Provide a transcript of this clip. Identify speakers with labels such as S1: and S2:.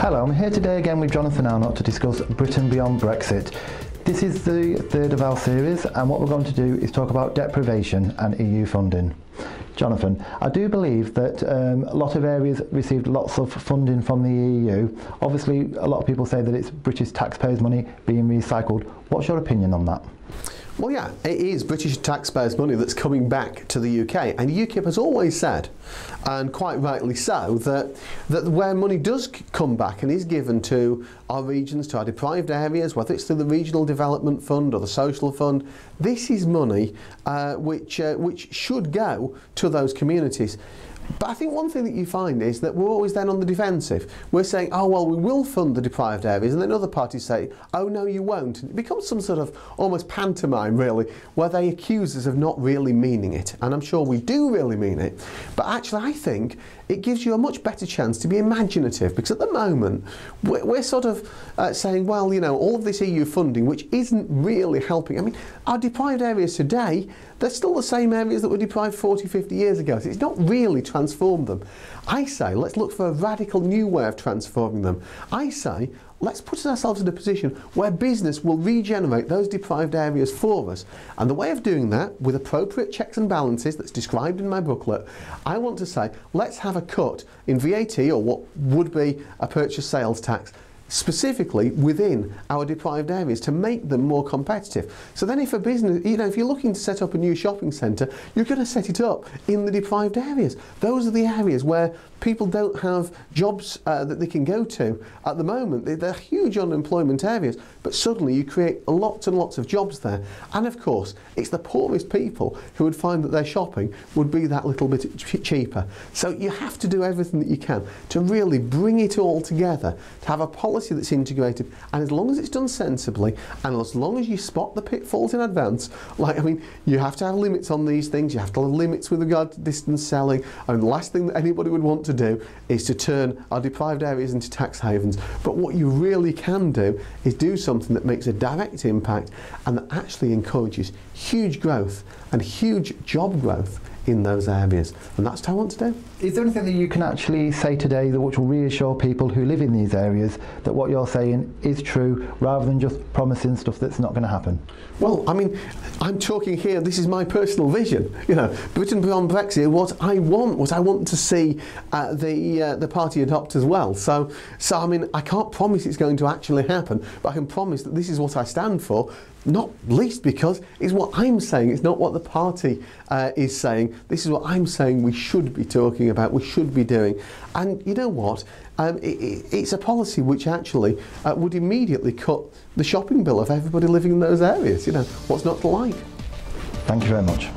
S1: Hello, I'm here today again with Jonathan Arnott to discuss Britain beyond Brexit. This is the third of our series, and what we're going to do is talk about deprivation and EU funding. Jonathan, I do believe that a lot of areas received lots of funding from the EU. Obviously, a lot of people say that it's British taxpayers' money being recycled. What's your opinion on that?
S2: Well, yeah, it is British taxpayers' money that's coming back to the UK, and UKIP has always said, and quite rightly so, that where money does come back and is given to our regions, to our deprived areas, whether it's through the Regional Development Fund or the Social Fund, this is money which should go to those communities. But I think one thing that you find is that we're always then on the defensive. We're saying, oh, well, we will fund the deprived areas, and then other parties say, oh, no, you won't. And it becomes some sort of almost pantomime, really, where they accuse us of not really meaning it. And I'm sure we do really mean it. But actually, I think it gives you a much better chance to be imaginative, because at the moment, we're sort of saying, well, you know, all of this EU funding, which isn't really helping. I mean, our deprived areas today, they're still the same areas that were deprived 40, 50 years ago. So it's not really transformed them. I say, let's look for a radical new way of transforming them. I say, let's put ourselves in a position where business will regenerate those deprived areas for us. And the way of doing that, with appropriate checks and balances that's described in my booklet, I want to say, let's have a cut in VAT, or what would be a purchase sales tax, specifically within our deprived areas to make them more competitive. So then if a business, you know, if you're looking to set up a new shopping centre, you're going to set it up in the deprived areas. Those are the areas where people don't have jobs that they can go to. At the moment, they're huge unemployment areas, but suddenly you create lots and lots of jobs there. And of course, it's the poorest people who would find that their shopping would be that little bit cheaper. So you have to do everything that you can to really bring it all together, to have a policy that's integrated, and as long as it's done sensibly, and as long as you spot the pitfalls in advance, like, I mean, you have to have limits on these things, you have to have limits with regard to distance selling, and the last thing that anybody would want to do is to turn our deprived areas into tax havens. But what you really can do is do something that makes a direct impact and that actually encourages huge growth and huge job growth in those areas, and that's what I want to do.
S1: Is there anything that you can actually say today that which will reassure people who live in these areas that what you're saying is true, rather than just promising stuff that's not going to happen?
S2: Well, I mean, I'm talking here, this is my personal vision. You know, Britain beyond Brexit, what I want to see the party adopt as well. So I mean, I can't promise it's going to actually happen, but I can promise that this is what I stand for, not least because it's what I'm saying, it's not what the party is saying. This is what I'm saying we should be talking about, we should be doing. And you know what? It's a policy which actually would immediately cut the shopping bill of everybody living in those areas. You know, what's not to like?
S1: Thank you very much.